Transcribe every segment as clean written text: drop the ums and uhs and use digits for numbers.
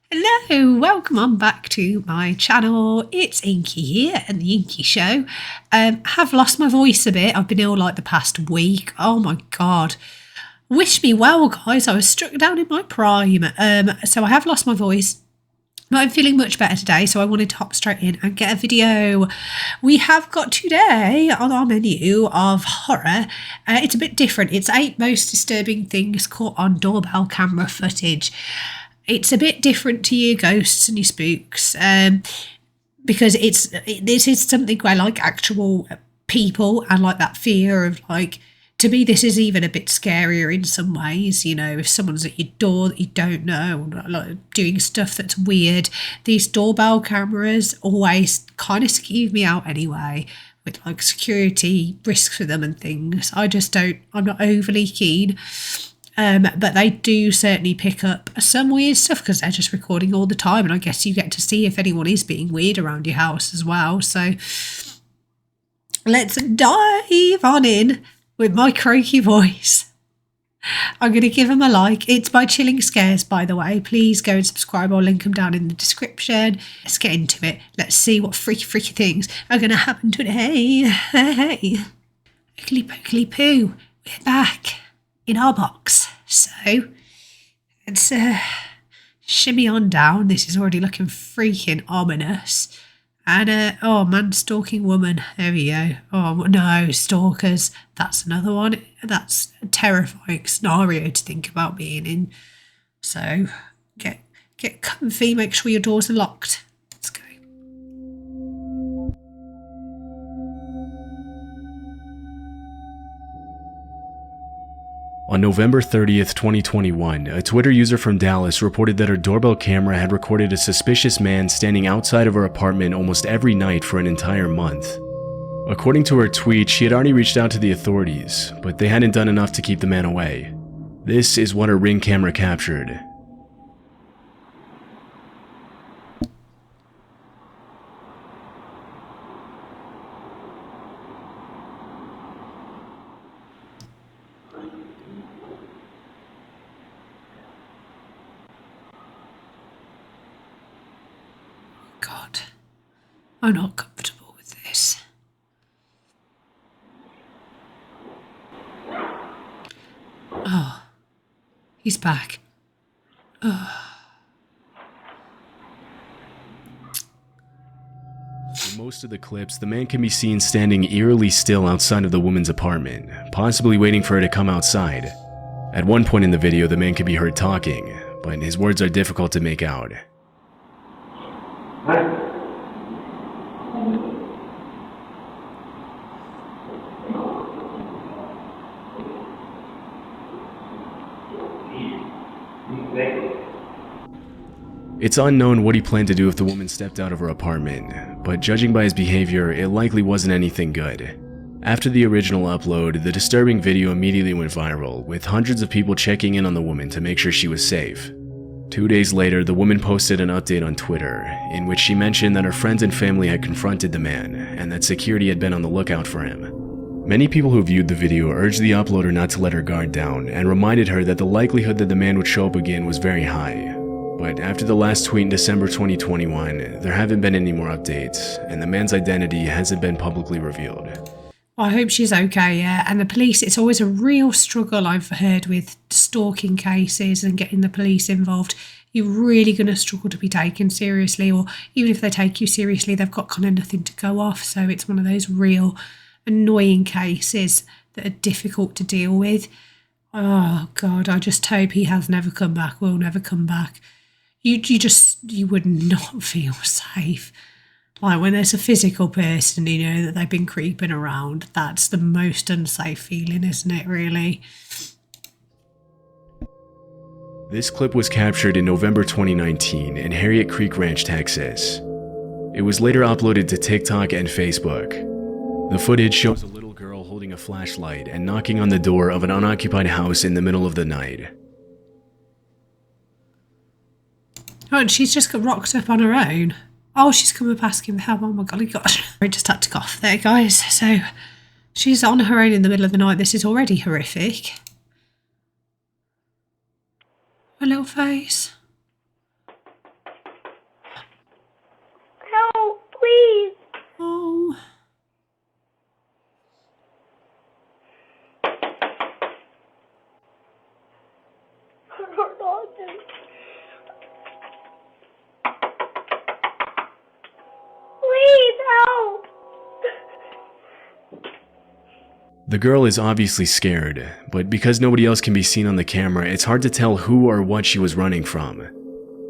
Hello, welcome on back to my channel. It's Inky here and the Inky Show. Have lost my voice a bit. I've been ill like the past week. Oh my god. Wish me well, guys. I was struck down in my prime. So I have lost my voice. But I'm feeling much better today, so I wanted to hop straight in and get a video. We have got today on our menu of horror. It's a bit different. It's 8 most disturbing things caught on doorbell camera footage. It's a bit different to your ghosts and your spooks, because this is something where like actual people and like that fear of like, to me this is even a bit scarier in some ways, you know, if someone's at your door that you don't know, like doing stuff that's weird. These doorbell cameras always kind of skeeve me out anyway, with like security risks for them and things. I'm not overly keen. But they do certainly pick up some weird stuff because they're just recording all the time, and I guess you get to see if anyone is being weird around your house as well. So let's dive on in with my croaky voice. I'm going to give them a like. It's by Chilling Scares, by the way. Please go and subscribe. I'll link them down in the description. Let's get into it. Let's see what freaky things are going to happen today. Hey, Oakley pokely poo, we're back in our box. So let's shimmy on down. This is already looking freaking ominous. And oh, man stalking woman. There we go. Oh no, stalkers. That's another one. That's a terrifying scenario to think about being in. So get comfy, make sure your doors are locked. Let's go. On November 30th, 2021, a Twitter user from Dallas reported that her doorbell camera had recorded a suspicious man standing outside of her apartment almost every night for an entire month. According to her tweet, she had already reached out to the authorities, but they hadn't done enough to keep the man away. This is what her Ring camera captured. God, I'm not comfortable with this. Oh, he's back. Oh. In most of the clips, the man can be seen standing eerily still outside of the woman's apartment, possibly waiting for her to come outside. At one point in the video, the man can be heard talking, but his words are difficult to make out. It's unknown what he planned to do if the woman stepped out of her apartment, but judging by his behavior, it likely wasn't anything good. After the original upload, the disturbing video immediately went viral, with hundreds of people checking in on the woman to make sure she was safe. 2 days later, the woman posted an update on Twitter, in which she mentioned that her friends and family had confronted the man, and that security had been on the lookout for him. Many people who viewed the video urged the uploader not to let her guard down, and reminded her that the likelihood that the man would show up again was very high. But after the last tweet in December 2021, there haven't been any more updates, and the man's identity hasn't been publicly revealed. I hope she's okay, yeah. And the police, it's always a real struggle I've heard with stalking cases and getting the police involved. You're really going to struggle to be taken seriously, or even if they take you seriously, they've got kind of nothing to go off. So it's one of those real annoying cases that are difficult to deal with. Oh God, I just hope he has never come back, will never come back. You would not feel safe. Like when there's a physical person, you know, that they've been creeping around, that's the most unsafe feeling, isn't it, really? This clip was captured in November 2019 in Harriet Creek Ranch, Texas. It was later uploaded to TikTok and Facebook. The footage shows a little girl holding a flashlight and knocking on the door of an unoccupied house in the middle of the night. Oh, and she's just got rocked up on her own. Oh, she's come up asking for help. Oh my golly gosh. I just had to cough there, guys. So she's on her own in the middle of the night. This is already horrific. Her little face. The girl is obviously scared, but because nobody else can be seen on the camera, it's hard to tell who or what she was running from.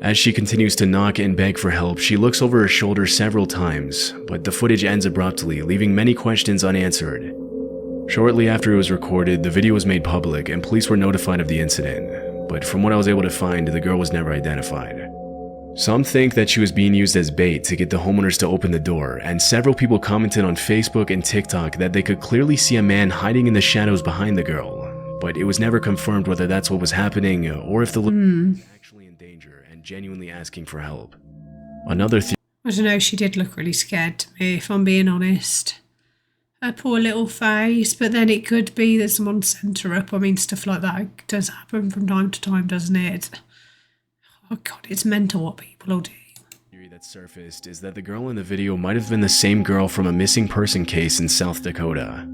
As she continues to knock and beg for help, she looks over her shoulder several times, but the footage ends abruptly, leaving many questions unanswered. Shortly after it was recorded, the video was made public and police were notified of the incident, but from what I was able to find, the girl was never identified. Some think that she was being used as bait to get the homeowners to open the door, and several people commented on Facebook and TikTok that they could clearly see a man hiding in the shadows behind the girl, but it was never confirmed whether that's what was happening or if the little girl was actually in danger and genuinely asking for help. Another theory. I don't know, she did look really scared to me, if I'm being honest. Her poor little face, but then it could be that someone sent her up. I mean, stuff like that does happen from time to time, doesn't it? Oh God, it's mental what people will do. The theory that surfaced is that the girl in the video might have been the same girl from a missing person case in South Dakota.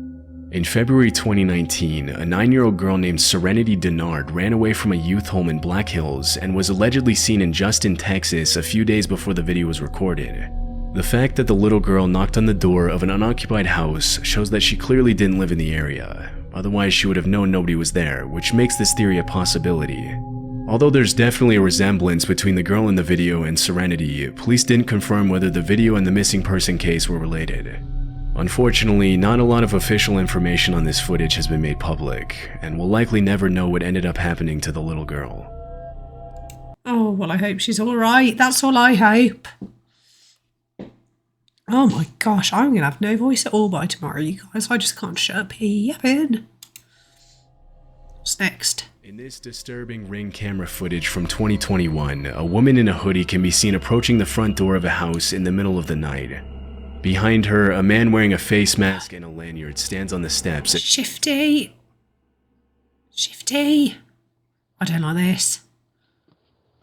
In February 2019, a 9-year-old girl named Serenity Denard ran away from a youth home in Black Hills and was allegedly seen in Justin, Texas a few days before the video was recorded. The fact that the little girl knocked on the door of an unoccupied house shows that she clearly didn't live in the area. Otherwise, she would have known nobody was there, which makes this theory a possibility. Although there's definitely a resemblance between the girl in the video and Serenity, police didn't confirm whether the video and the missing person case were related. Unfortunately, not a lot of official information on this footage has been made public, and we'll likely never know what ended up happening to the little girl. Oh, well, I hope she's alright. That's all I hope. Oh my gosh, I'm going to have no voice at all by tomorrow, you guys. I just can't shut up yapping. What's next? In this disturbing Ring camera footage from 2021, a woman in a hoodie can be seen approaching the front door of a house in the middle of the night. Behind her, a man wearing a face mask and a lanyard stands on the steps. Shifty. Shifty. I don't like this.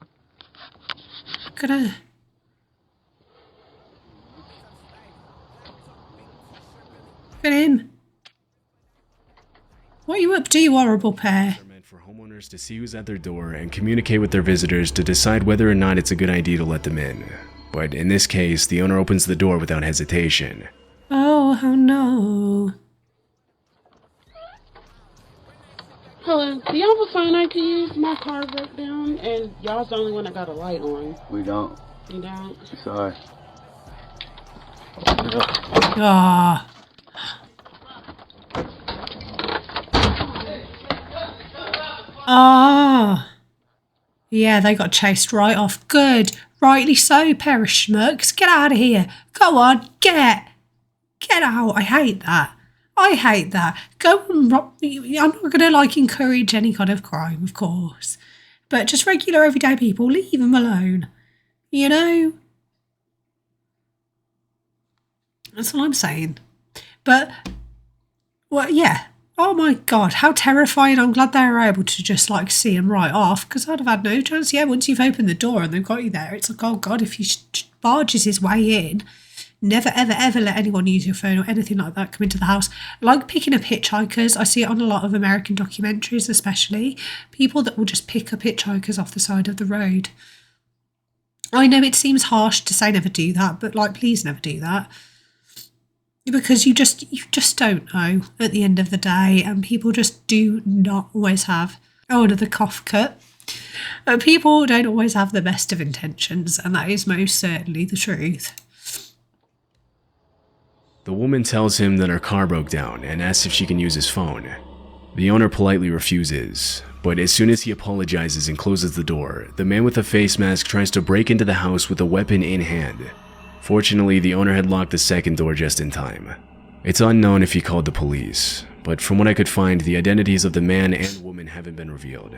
I'm gonna... Look at him. What are you up to, you horrible pair? For homeowners to see who's at their door and communicate with their visitors to decide whether or not it's a good idea to let them in. But in this case, the owner opens the door without hesitation. Oh no. Hello, do y'all have a phone I can use? My car broke down and y'all's the only one that got a light on. We don't. You don't? Sorry. Ah. Ah. Yeah, they got chased right off. Good. Rightly so, pair of schmucks. Get out of here. Go on, get out. I hate that. I hate that. Go and rob. I'm not going to encourage any kind of crime, of course. But just regular everyday people, leave them alone. You know? That's all I'm saying. But, well, yeah. Oh my God, how terrifying. I'm glad they were able to just see him right off, because I'd have had no chance. Yeah, once you've opened the door and they've got you there, it's like, oh God, if he barges his way in, never, ever, ever let anyone use your phone or anything like that come into the house. Like picking up hitchhikers. I see it on a lot of American documentaries, especially. People that will just pick up hitchhikers off the side of the road. I know it seems harsh to say never do that, but please never do that. Because you just don't know at the end of the day, and people just do not always have, another cough cut. People don't always have the best of intentions, and that is most certainly the truth. The woman tells him that her car broke down and asks if she can use his phone. The owner politely refuses, but as soon as he apologizes and closes the door, the man with the face mask tries to break into the house with a weapon in hand. Fortunately, the owner had locked the second door just in time. It's unknown if he called the police, but from what I could find, the identities of the man and woman haven't been revealed.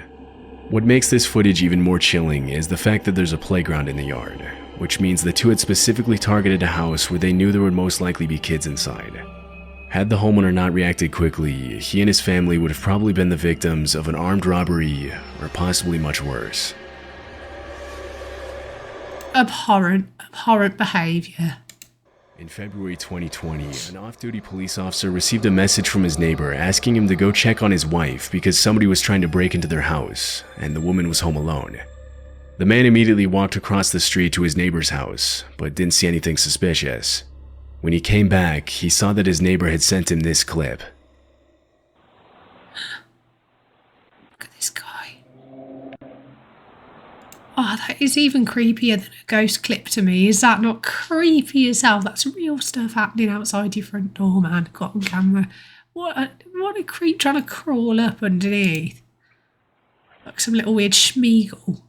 What makes this footage even more chilling is the fact that there's a playground in the yard, which means the two had specifically targeted a house where they knew there would most likely be kids inside. Had the homeowner not reacted quickly, he and his family would have probably been the victims of an armed robbery, or possibly much worse. Abhorrent behaviour. In February 2020, an off-duty police officer received a message from his neighbor asking him to go check on his wife because somebody was trying to break into their house, and the woman was home alone. The man immediately walked across the street to his neighbor's house, but didn't see anything suspicious. When he came back, he saw that his neighbor had sent him this clip. Oh, that is even creepier than a ghost clip to me. Is that not creepy as hell? That's real stuff happening outside your front door, man. Got on camera. What a creep trying to crawl up underneath. Like some little weird schmeagle.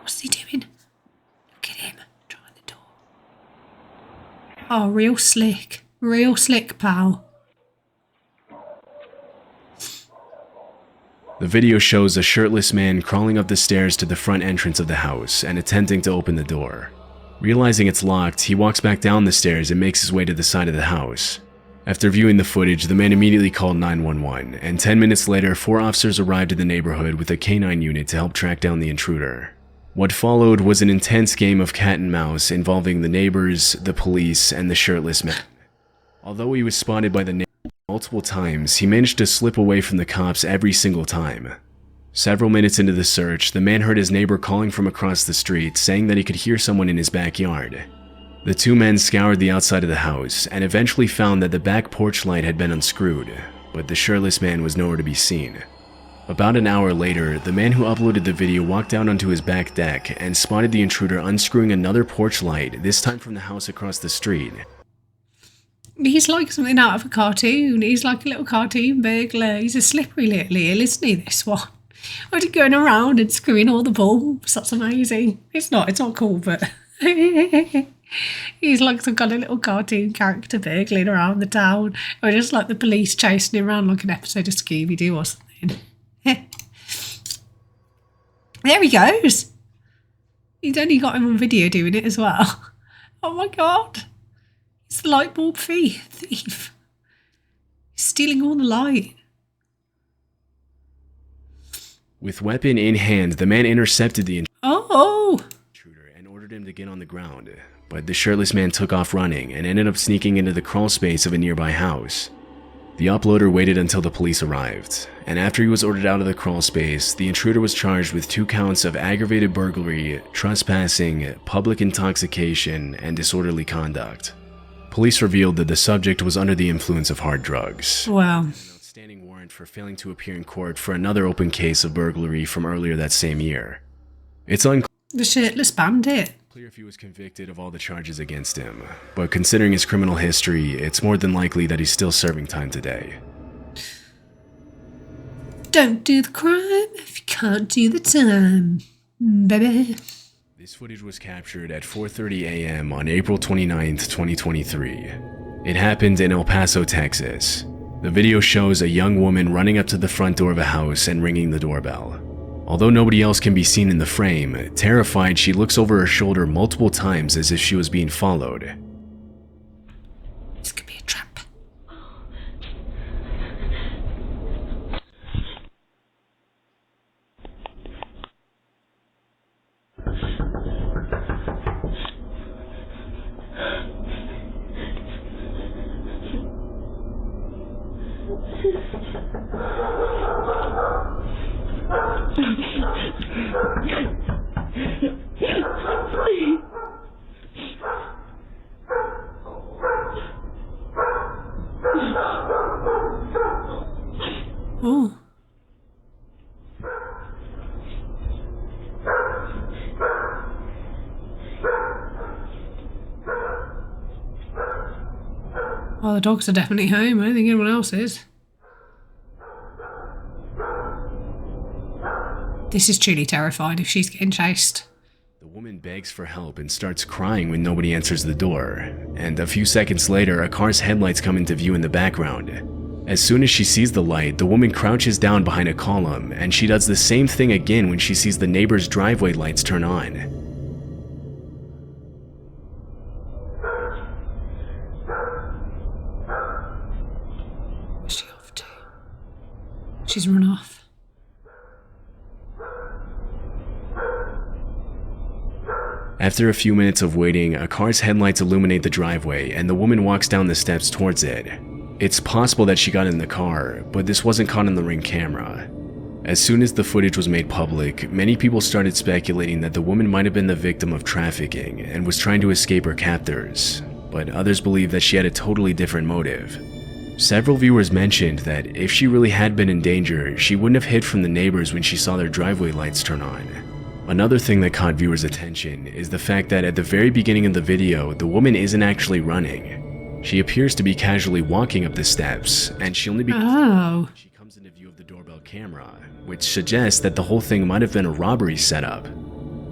What's he doing? Look at him. Trying the door. Oh, real slick. Real slick, pal. The video shows a shirtless man crawling up the stairs to the front entrance of the house and attempting to open the door. Realizing it's locked, he walks back down the stairs and makes his way to the side of the house. After viewing the footage, the man immediately called 911, and 10 minutes later, 4 officers arrived in the neighborhood with a canine unit to help track down the intruder. What followed was an intense game of cat and mouse involving the neighbors, the police, and the shirtless man. Although he was spotted by the neighbors multiple times, he managed to slip away from the cops every single time. Several minutes into the search, the man heard his neighbor calling from across the street, saying that he could hear someone in his backyard. The 2 men scoured the outside of the house and eventually found that the back porch light had been unscrewed, but the shirtless man was nowhere to be seen. About an hour later, the man who uploaded the video walked out onto his back deck and spotted the intruder unscrewing another porch light, this time from the house across the street. He's like something out of a cartoon. He's like a little cartoon burglar. He's a slippery little eel, isn't he, this one? What, he going around and screwing all the bulbs? That's amazing. It's not cool, but he's like some kind of little cartoon character burgling around the town. Or just like the police chasing him around like an episode of Scooby-Doo or something. There he goes. He's only got him on video doing it as well. Oh my God. It's the light bulb thief. He's stealing all the light. With weapon in hand, the man intercepted the intruder and ordered him to get on the ground. But the shirtless man took off running and ended up sneaking into the crawl space of a nearby house. The uploader waited until the police arrived, and after he was ordered out of the crawl space, the intruder was charged with 2 counts of aggravated burglary, trespassing, public intoxication, and disorderly conduct. Police revealed that the subject was under the influence of hard drugs. Wow. An outstanding warrant for failing to appear in court for another open case of burglary from earlier that same year. It's unclear The shirtless bandit. if he was convicted of all the charges against him, but considering his criminal history, it's more than likely that he's still serving time today. Don't do the crime if you can't do the time, baby. This footage was captured at 4:30 a.m. on April 29th, 2023. It happened in El Paso, Texas. The video shows a young woman running up to the front door of a house and ringing the doorbell. Although nobody else can be seen in the frame, terrified, she looks over her shoulder multiple times as if she was being followed. This could be a trap. Oh. Well, the dogs are definitely home. I don't think anyone else is. This is truly terrifying if she's getting chased. The woman begs for help and starts crying when nobody answers the door, and a few seconds later, a car's headlights come into view in the background. As soon as she sees the light, the woman crouches down behind a column, and she does the same thing again when she sees the neighbor's driveway lights turn on. Where's she off to? She's run off. After a few minutes of waiting, a car's headlights illuminate the driveway, and the woman walks down the steps towards it. It's possible that she got in the car, but this wasn't caught on the Ring camera. As soon as the footage was made public, many people started speculating that the woman might have been the victim of trafficking and was trying to escape her captors, but others believe that she had a totally different motive. Several viewers mentioned that if she really had been in danger, she wouldn't have hid from the neighbors when she saw their driveway lights turn on. Another thing that caught viewers' attention is the fact that at the very beginning of the video, the woman isn't actually running. She appears to be casually walking up the steps, and she only begins when she comes into view of the doorbell camera, which suggests that the whole thing might have been a robbery setup.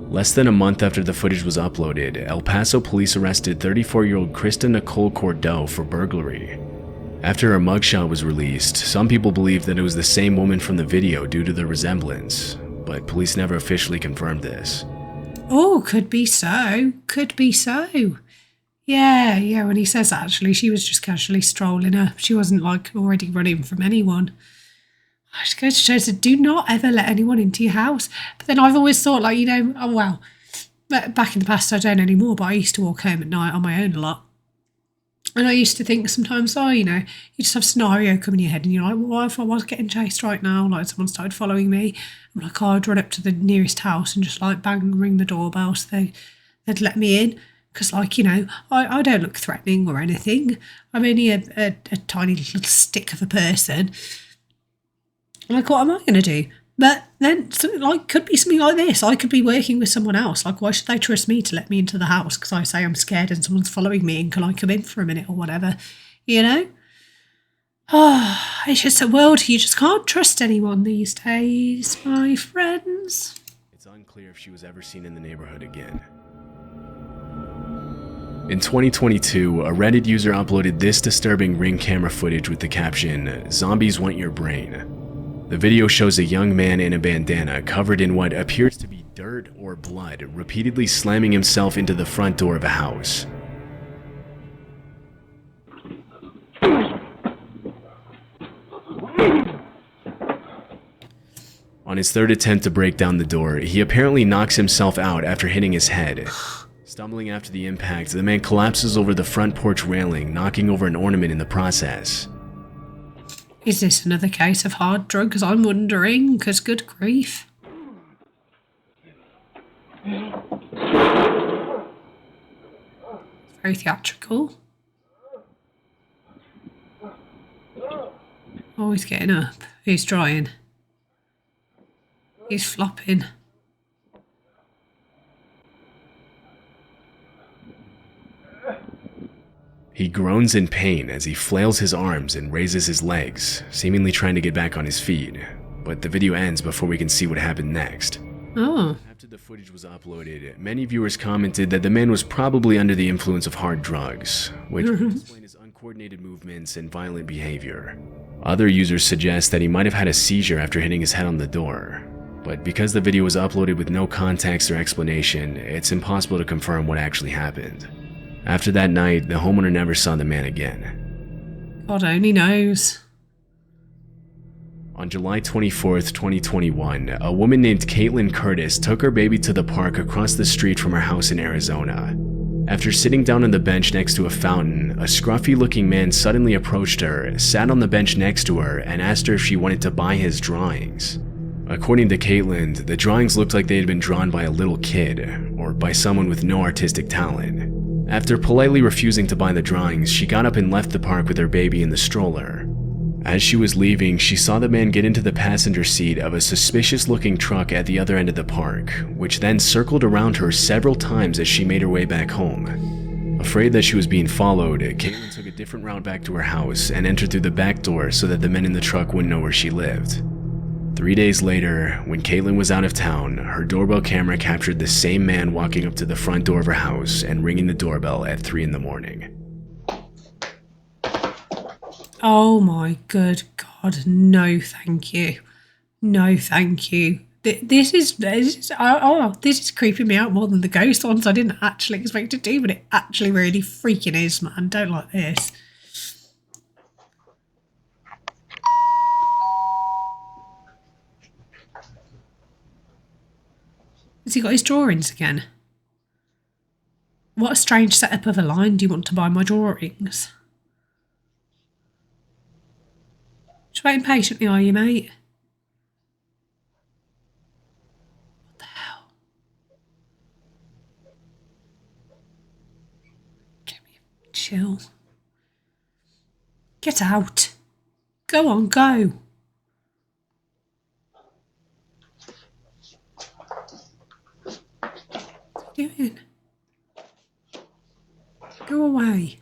Less than a month after the footage was uploaded, El Paso police arrested 34-year-old Krista Nicole Cordeaux for burglary. After her mugshot was released, some people believed that it was the same woman from the video due to the resemblance, but police never officially confirmed this. Oh, could be so. Could be so. Yeah, when he says that, actually, she was just casually strolling up. She wasn't, like, already running from anyone. I just go to show that do not ever let anyone into your house. But then I've always thought, like, oh, well, back in the past, I don't anymore, but I used to walk home at night on my own a lot. And I used to think sometimes, you just have a scenario come in your head and you're like, well, what if I was getting chased right now? Like, someone started following me. I'm like, I'd run up to the nearest house and just, like, bang, ring the doorbell so they'd let me in. Because, like, I don't look threatening or anything. I'm only a tiny little stick of a person. Like, what am I going to do? But then, could be something like this. I could be working with someone else. Like, why should they trust me to let me into the house? Because I say I'm scared and someone's following me and can I come in for a minute or whatever? It's just a world you just can't trust anyone these days, my friends. It's unclear if she was ever seen in the neighborhood again. In 2022, a Reddit user uploaded this disturbing Ring camera footage with the caption, "Zombies want your brain." The video shows a young man in a bandana covered in what appears to be dirt or blood, repeatedly slamming himself into the front door of a house. On his third attempt to break down the door, he apparently knocks himself out after hitting his head. Stumbling after the impact, the man collapses over the front porch railing, knocking over an ornament in the process. Is this another case of hard drugs? I'm wondering, because good grief. Very theatrical. Oh, he's getting up. He's trying. He's flopping. He groans in pain as he flails his arms and raises his legs, seemingly trying to get back on his feet. But the video ends before we can see what happened next. Oh. After the footage was uploaded, many viewers commented that the man was probably under the influence of hard drugs, which would explain his uncoordinated movements and violent behavior. Other users suggest that he might have had a seizure after hitting his head on the door. But because the video was uploaded with no context or explanation, it's impossible to confirm what actually happened. After that night, the homeowner never saw the man again. God only knows. On July 24th, 2021, a woman named Caitlin Curtis took her baby to the park across the street from her house in Arizona. After sitting down on the bench next to a fountain, a scruffy-looking man suddenly approached her, sat on the bench next to her, and asked her if she wanted to buy his drawings. According to Caitlin, the drawings looked like they had been drawn by a little kid, or by someone with no artistic talent. After politely refusing to buy the drawings, she got up and left the park with her baby in the stroller. As she was leaving, she saw the man get into the passenger seat of a suspicious-looking truck at the other end of the park, which then circled around her several times as she made her way back home. Afraid that she was being followed, Caitlin took a different route back to her house and entered through the back door so that the men in the truck wouldn't know where she lived. 3 days later, when Caitlin was out of town, her doorbell camera captured the same man walking up to the front door of her house and ringing the doorbell at 3 in the morning. Oh my good God, no thank you. No thank you. This is creeping me out more than the ghost ones I didn't actually expect to do, but it actually really freaking is, man. Don't like this. Has he got his drawings again? What a strange setup of a line. Do you want to buy my drawings? Just waiting patiently, are you, mate? What the hell? Chill. Get out. Go on, go. What's he doing? Go away.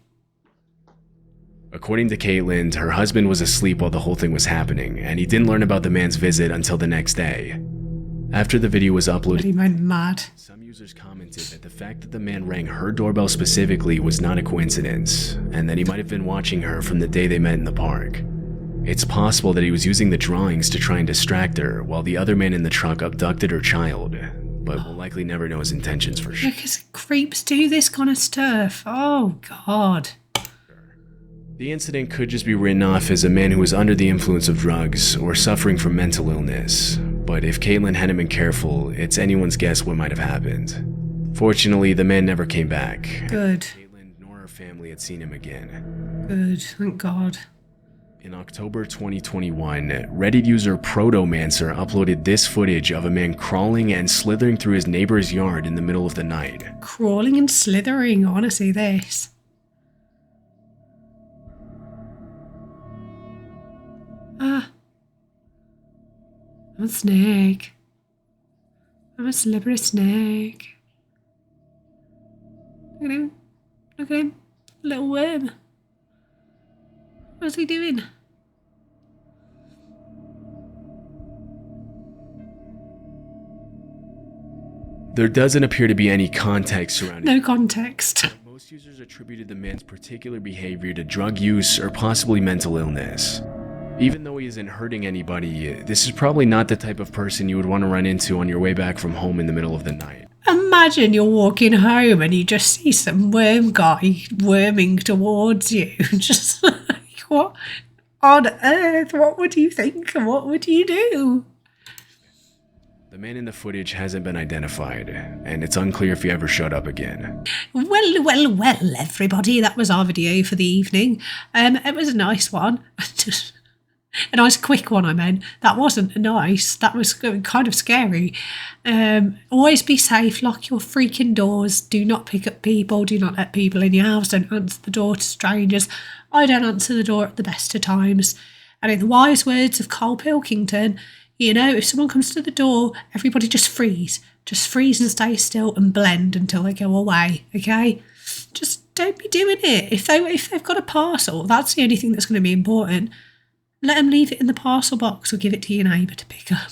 According to Caitlin, her husband was asleep while the whole thing was happening, and he didn't learn about the man's visit until the next day. After the video was uploaded, He went mad. some users commented that the fact that the man rang her doorbell specifically was not a coincidence, and that he might have been watching her from the day they met in the park. It's possible that he was using the drawings to try and distract her, while the other man in the truck abducted her child, but we'll likely never know his intentions for sure. Because creeps do this kind of stuff. Oh, God. The incident could just be written off as a man who was under the influence of drugs or suffering from mental illness, but if Caitlin hadn't been careful, it's anyone's guess what might have happened. Fortunately, the man never came back. Good. Caitlin nor her family had seen him again. Good. Thank God. In October 2021, Reddit user Protomancer uploaded this footage of a man crawling and slithering through his neighbor's yard in the middle of the night. Crawling and slithering. I want to see this. Ah. I'm a snake. I'm a slippery snake. Look at him. Look at him. Little worm. What's he doing? There doesn't appear to be any context surrounding No context. Most users attributed the man's particular behavior to drug use or possibly mental illness. Even though he isn't hurting anybody, this is probably not the type of person you would want to run into on your way back from home in the middle of the night. Imagine you're walking home and you just see some worm guy worming towards you. Just like, what on earth? What would you think? What would you do? The man in the footage hasn't been identified, and it's unclear if he ever showed up again. Well, everybody. That was our video for the evening. It was a nice one. A nice quick one, I meant. That wasn't nice. That was kind of scary. Always be safe. Lock your freaking doors. Do not pick up people. Do not let people in your house. Don't answer the door to strangers. I don't answer the door at the best of times. And in the wise words of Cole Pilkington, you know, if someone comes to the door, everybody just freeze. Just freeze and stay still and blend until they go away, okay? Just don't be doing it. If they've got a parcel, that's the only thing that's going to be important. Let them leave it in the parcel box or give it to your neighbour to pick up.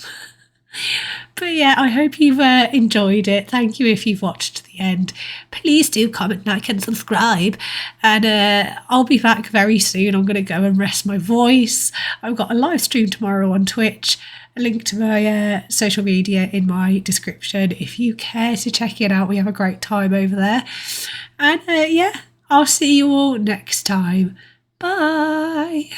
But yeah, I hope you've enjoyed it. Thank you if you've watched to the end. Please do comment, like and subscribe. And I'll be back very soon. I'm going to go and rest my voice. I've got a live stream tomorrow on Twitch. A link to my social media in my description. If you care to check it out, we have a great time over there. And yeah, I'll see you all next time. Bye.